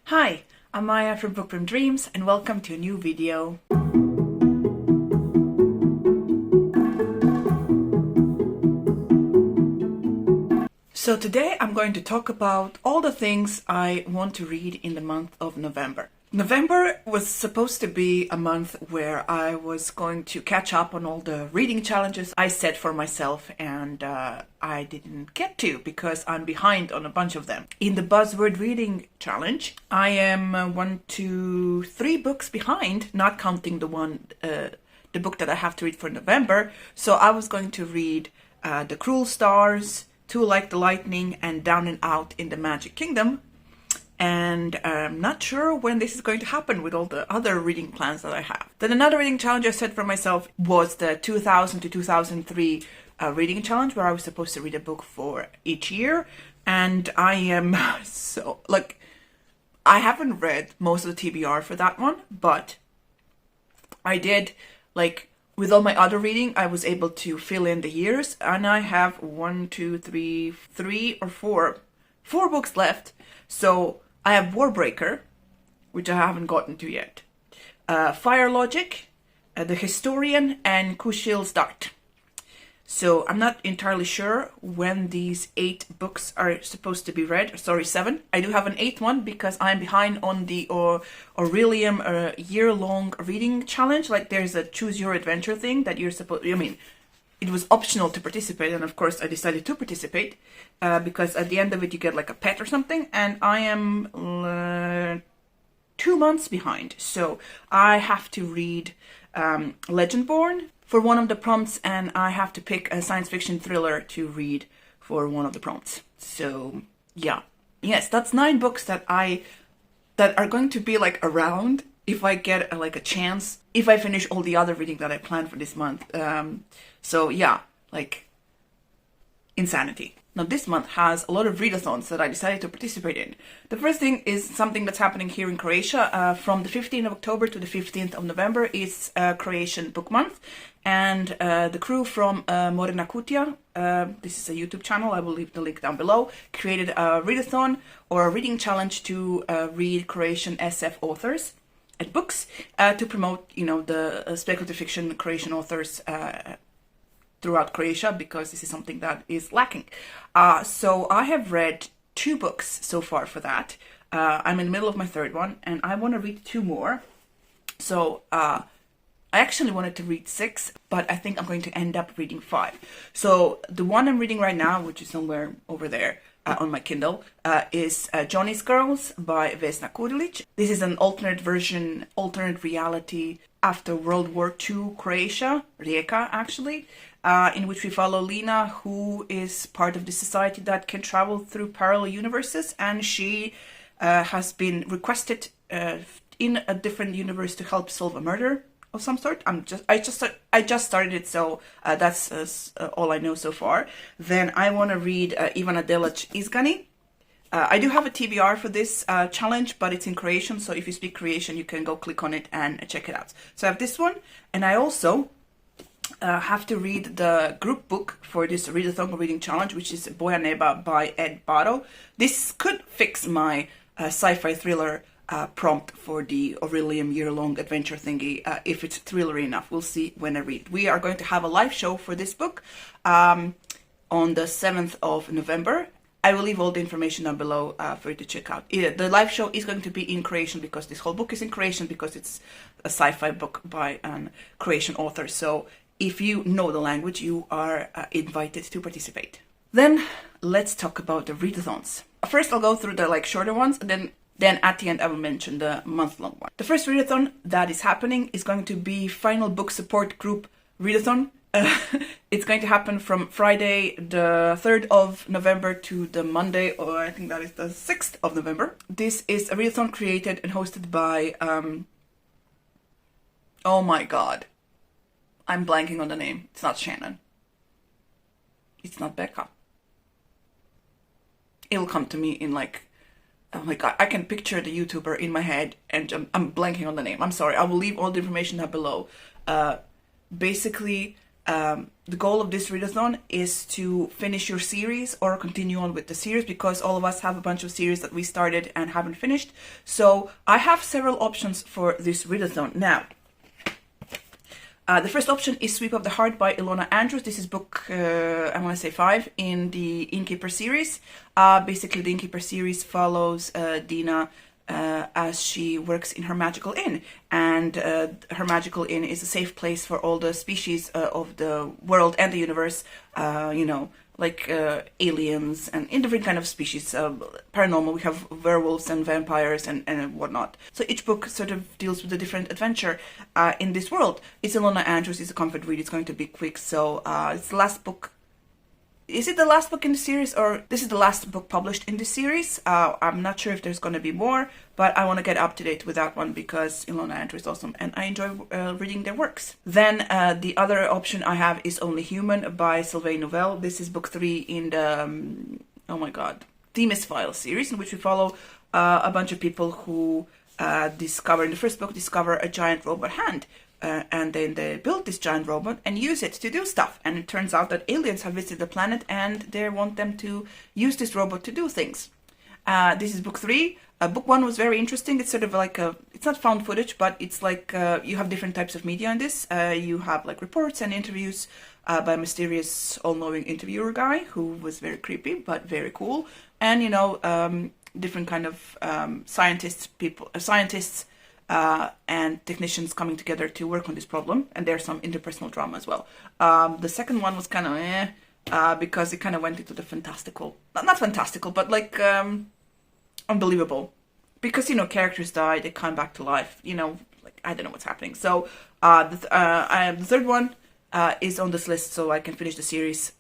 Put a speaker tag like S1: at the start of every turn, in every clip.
S1: Hi, I'm Maya from Book from Dreams and welcome to a new video. So today I'm going to talk about all the things I want to read in the month of November. November was supposed to be a month where I was going to catch up on all the reading challenges I set for myself, and I didn't get to because I'm behind on a bunch of them. In the Buzzword Reading Challenge, I am 3 books behind, not counting the book that I have to read for November. So I was going to read The Cruel Stars, Too Like the Lightning, and Down and Out in the Magic Kingdom. And I'm not sure when this is going to happen with all the other reading plans that I have. Then another reading challenge I set for myself was the 2000 to 2003 reading challenge, where I was supposed to read a book for each year. And I am so, I haven't read most of the TBR for that one, but I did, with all my other reading, I was able to fill in the years, and I have 4 books left. So I have Warbreaker, which I haven't gotten to yet, Fire Logic, The Historian, and Kushil's Dart. So I'm not entirely sure when these 8 books are supposed to be read. Sorry, 7. I do have an 8th one because I'm behind on the Aurelium year-long reading challenge. There's a choose your adventure thing that you're supposed, it was optional to participate, and of course I decided to participate because at the end of it you get a pet or something, and I am 2 months behind. So I have to read Legendborn for one of the prompts, and I have to pick a science fiction thriller to read for one of the prompts. So yeah, yes, that's 9 books that are going to be around if I get a chance, if I finish all the other reading that I planned for this month. So yeah, insanity. Now this month has a lot of readathons that I decided to participate in. The first thing is something that's happening here in Croatia. From the 15th of October to the 15th of November is Croatian Book Month. And the crew from Morena Kutija, this is a YouTube channel, I will leave the link down below, created a readathon or a reading challenge to read Croatian SF authors and books to promote, the speculative fiction Croatian authors throughout Croatia, because this is something that is lacking. So I have read 2 books so far for that. I'm in the middle of my 3rd one, and I want to read 2 more. So I actually wanted to read 6, but I think I'm going to end up reading 5. So the one I'm reading right now, which is somewhere over there on my Kindle, is Johnny's Girls by Vesna Kurilic. This is an alternate reality after World War II Croatia, Rijeka actually, in which we follow Lina, who is part of the society that can travel through parallel universes, and she has been requested in a different universe to help solve a murder of some sort. I just started it, so that's all I know so far. Then I want to read Ivana Delac Izgani. I do have a TBR for this challenge, but it's in Croatian, so if you speak Croatian, you can go click on it and check it out. So I have this one, and I also have to read the group book for this Readathon reading challenge, which is Boja Neba by Ed Barrow. This could fix my sci-fi thriller prompt for the Aurelium year-long adventure thingy, if it's thrillery enough. We'll see when I read. We are going to have a live show for this book on the 7th of November. I will leave all the information down below for you to check out. The live show is going to be in Croatian because this whole book is in Croatian, because it's a sci-fi book by a Croatian author. So if you know the language, you are invited to participate. Then let's talk about the readathons. First, I'll go through the shorter ones, and then at the end I will mention the month-long one. The first readathon that is happening is going to be Final Book Support Group Readathon. It's going to happen from Friday the 3rd of November to the Monday, or I think that is the 6th of November. This is a readathon created and hosted by, oh my god, I'm blanking on the name. It's not Shannon. It's not Becca. It'll come to me in oh my god, I can picture the YouTuber in my head, and I'm blanking on the name. I'm sorry. I will leave all the information down below. Basically, the goal of this readathon is to finish your series or continue on with the series, because all of us have a bunch of series that we started and haven't finished. So I have several options for this readathon. Now, the first option is Sweep of the Heart by Ilona Andrews. This is book, I want to say 5 in the Innkeeper series. Basically, the Innkeeper series follows Dina as she works in her magical inn, and her magical inn is a safe place for all the species of the world and the universe, you know, like aliens and in different kind of species, paranormal. We have werewolves and vampires and whatnot. So each book sort of deals with a different adventure in this world. It's Ilona Andrews, it's a comfort read, it's going to be quick. So it's the last book. Is it the last book in the series, or this is the last book published in the series? I'm not sure if there's going to be more, but I want to get up to date with that one because Ilona Andrews is awesome and I enjoy reading their works. Then the other option I have is Only Human by Sylvain Novelle. This is book 3 in the, oh my god, Themis Files series, in which we follow a bunch of people who discover, in the first book, discover a giant robot hand. And then they build this giant robot and use it to do stuff. And it turns out that aliens have visited the planet and they want them to use this robot to do things. This is book 3. Book 1 was very interesting. It's sort of like it's not found footage, but it's like you have different types of media in this. You have like reports and interviews by a mysterious, all-knowing interviewer guy who was very creepy, but very cool. And, you know, different kind of scientists, and technicians coming together to work on this problem, and there's some interpersonal drama as well. The second one was kind of because it kind of went into the fantastical, not fantastical, but like unbelievable, because, you know, characters die, they come back to life, you know, like I don't know what's happening. So the third one is on this list, so I can finish the series,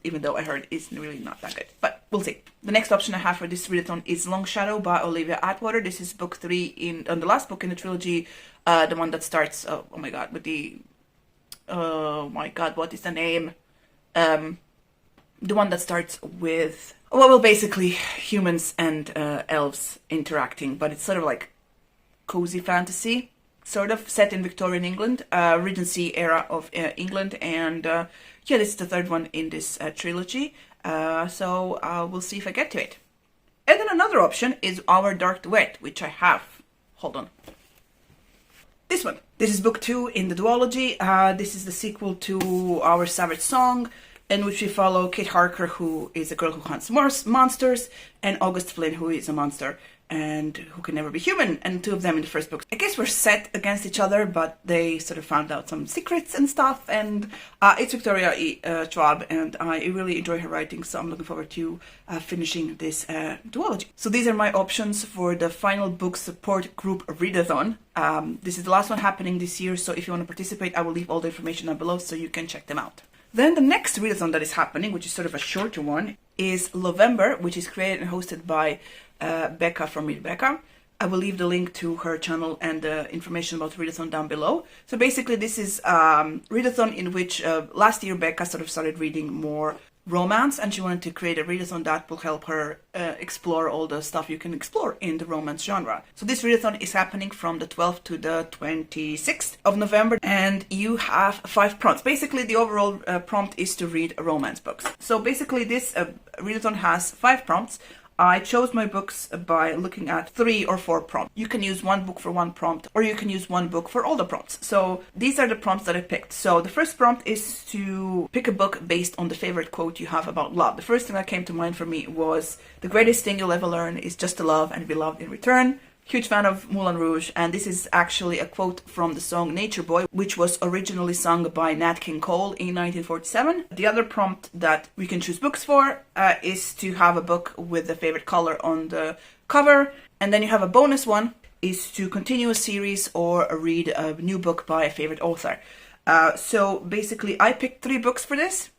S1: even though I heard it's really not that good, but we'll see. The next option I have for this readathon is Long Shadow by Olivia Atwater. This is book 3 on the last book in the trilogy, the one that starts, oh my god, with the, oh my god, what is the name? The one that starts with, well, basically humans and elves interacting, but it's sort of like cozy fantasy, sort of set in Victorian England, Regency era of England, and yeah, this is the third one in this trilogy. So we'll see if I get to it. And then another option is Our Dark Duet, which I have. Hold on. This one. This is book 2 in the duology. This is the sequel to Our Savage Song, in which we follow Kate Harker, who is a girl who hunts monsters, and August Flynn, who is a monster and who can never be human, and 2 of them in the first book. I guess we're set against each other, but they sort of found out some secrets and stuff, and it's Victoria Schwab, and I really enjoy her writing, so I'm looking forward to finishing this duology. So these are my options for the final book support group readathon. This is the last one happening this year, so if you want to participate, I will leave all the information down below so you can check them out. Then the next readathon that is happening, which is sort of a shorter one, is Lovember, which is created and hosted by Becca from Read Becca. I will leave the link to her channel and the information about readathon down below. So basically this is readathon in which last year Becca sort of started reading more romance, and she wanted to create a readathon that will help her explore all the stuff you can explore in the romance genre. So this readathon is happening from the 12th to the 26th of November, and you have 5 prompts. Basically the overall prompt is to read romance books. So basically this readathon has 5 prompts. I chose my books by looking at 3 or 4 prompts. You can use 1 book for 1 prompt, or you can use 1 book for all the prompts. So these are the prompts that I picked. So the first prompt is to pick a book based on the favorite quote you have about love. The first thing that came to mind for me was, "The greatest thing you'll ever learn is just to love and be loved in return." Huge fan of Moulin Rouge, and this is actually a quote from the song Nature Boy, which was originally sung by Nat King Cole in 1947. The other prompt that we can choose books for is to have a book with the favorite color on the cover, and then you have a bonus one, is to continue a series or read a new book by a favorite author. So basically I picked 3 books for this.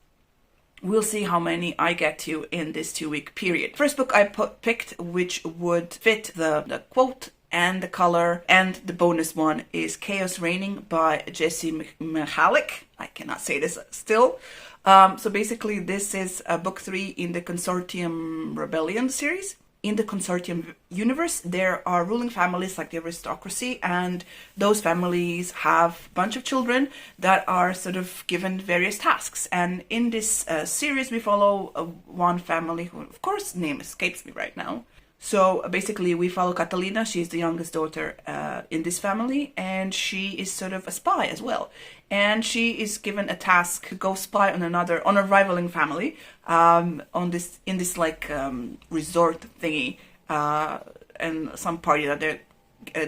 S1: We'll see how many I get to in this 2-week period. First book I picked, which would fit the quote and the color, and the bonus one is Chaos Reigning by Jessie Mihalik. I cannot say this still. So basically this is book 3 in the Consortium Rebellion series. in the consortium universe, there are ruling families like the aristocracy, and those families have a bunch of children that are sort of given various tasks. And in this series, we follow one family who, of course, name escapes me right now. So basically, we follow Catalina. She's the youngest daughter in this family, and she is sort of a spy as well. And she is given a task to go spy on a rivaling family, in this like resort thingy, and some party that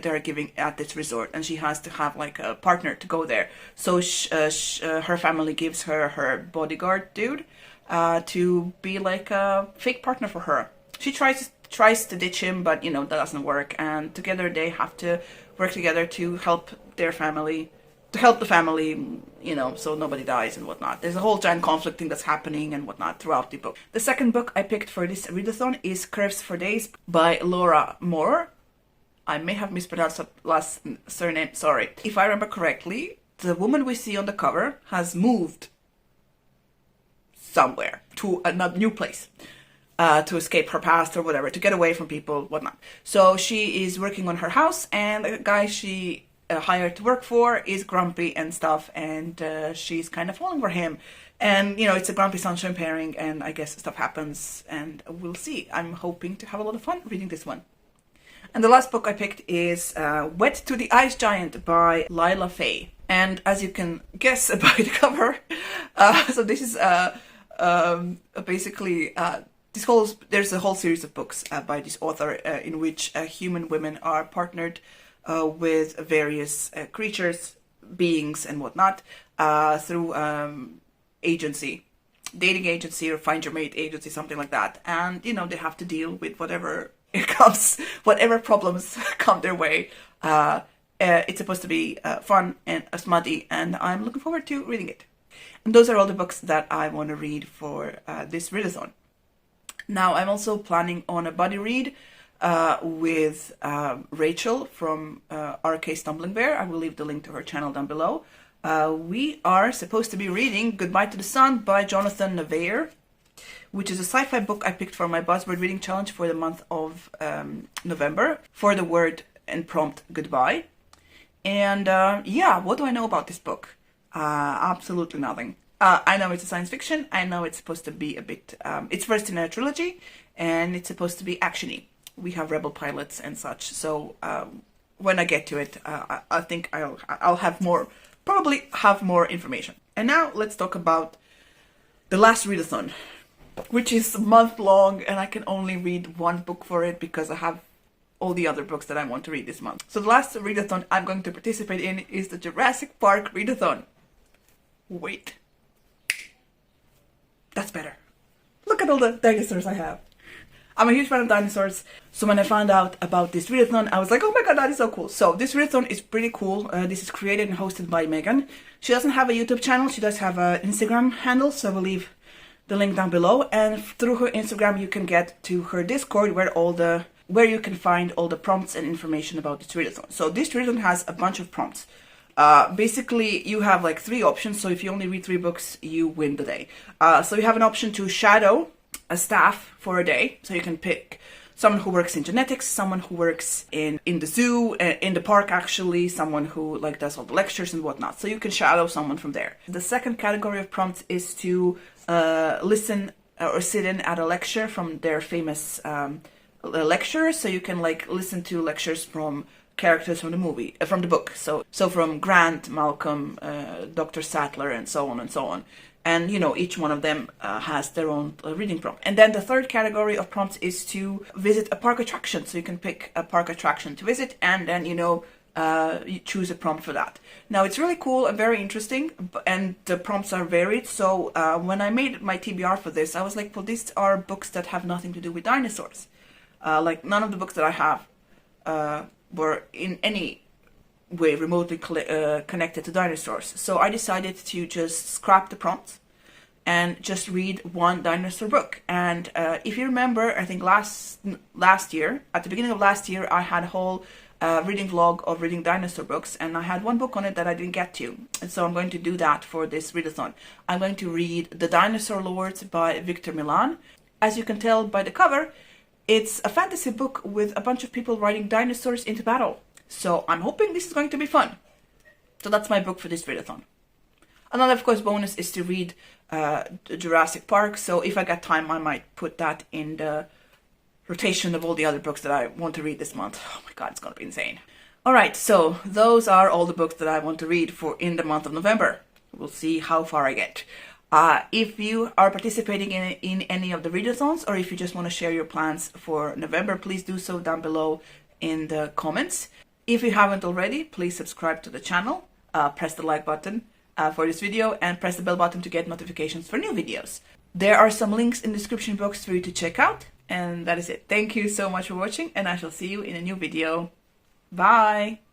S1: they're giving at this resort, and she has to have like a partner to go there. So her family gives her bodyguard dude to be like a fake partner for her. She tries to ditch him, but that doesn't work, and together they have to work together to help the family, so nobody dies and whatnot. There's a whole giant conflict thing that's happening and whatnot throughout the book. The second book I picked for this readathon is Curves for Days by Laura Moore. I may have mispronounced her last surname, sorry. If I remember correctly, the woman we see on the cover has moved somewhere to a new place. To escape her past or whatever, to get away from people, whatnot. So she is working on her house, and the guy she hired to work for is grumpy and stuff, and she's kind of falling for him. And, it's a grumpy sunshine pairing, and I guess stuff happens, and we'll see. I'm hoping to have a lot of fun reading this one. And the last book I picked is Wed to the Ice Giant by Lila Faye. And as you can guess by the cover, so this is basically... there's a whole series of books by this author in which human women are partnered with various creatures, beings, and whatnot through dating agency or find your mate agency, something like that. And they have to deal with whatever problems come their way. It's supposed to be fun and smutty, and I'm looking forward to reading it. And those are all the books that I want to read for this readathon. Now, I'm also planning on a buddy read with Rachel from RK Stumbling Bear. I will leave the link to her channel down below. We are supposed to be reading Goodbye to the Sun by Jonathan Navarre, which is a sci-fi book I picked for my Buzzword Reading Challenge for the month of November, for the word and prompt goodbye. And what do I know about this book? Absolutely nothing. I know it's a science fiction. I know it's supposed to be a bit... it's first in a trilogy, and it's supposed to be action-y. We have rebel pilots and such, so when I get to it, I think I'll probably have more information. And now let's talk about the last readathon, which is a month long, and I can only read one book for it because I have all the other books that I want to read this month. So the last readathon I'm going to participate in is the Jurassic Park readathon. Wait. That's better. Look at all the dinosaurs I have. I'm a huge fan of dinosaurs, so when I found out about this readathon, I was like, oh my god, that is so cool. So this readathon is pretty cool. This is created and hosted by Megan. She doesn't have a YouTube channel, she does have an Instagram handle, so I will leave the link down below. And through her Instagram, you can get to her Discord where you can find all the prompts and information about this readathon. So this readathon has a bunch of prompts. Basically, you have like 3 options, so if you only read 3 books, you win the day. So you have an option to shadow a staff for a day, so you can pick someone who works in genetics, someone who works in the zoo, in the park actually, someone who like does all the lectures and whatnot, so you can shadow someone from there. The second category of prompts is to listen or sit in at a lecture from their famous lecturers, so you can like listen to lectures from characters from the movie, from the book. So from Grant, Malcolm, Dr. Sattler, and so on and so on. And each one of them has their own reading prompt. And then the third category of prompts is to visit a park attraction. So you can pick a park attraction to visit, and then you choose a prompt for that. Now it's really cool and very interesting, and the prompts are varied. So when I made my TBR for this, I was like, well, these are books that have nothing to do with dinosaurs. Like none of the books that I have were in any way remotely connected to dinosaurs. So I decided to just scrap the prompts and just read one dinosaur book. And if you remember, I think last year, at the beginning of last year, I had a whole reading vlog of reading dinosaur books, and I had one book on it that I didn't get to. And so I'm going to do that for this readathon. I'm going to read The Dinosaur Lords by Victor Milan. As you can tell by the cover, It's a fantasy book with a bunch of people riding dinosaurs into battle. So I'm hoping this is going to be fun. So that's my book for this readathon. Another, of course, bonus is to read Jurassic Park. So if I get time, I might put that in the rotation of all the other books that I want to read this month. Oh my god, it's going to be insane. Alright, so those are all the books that I want to read for in the month of November. We'll see how far I get. If you are participating in any of the readathons, or if you just want to share your plans for November, please do so down below in the comments. If you haven't already, please subscribe to the channel, press the like button for this video, and press the bell button to get notifications for new videos. There are some links in the description box for you to check out, and that is it. Thank you so much for watching, and I shall see you in a new video. Bye!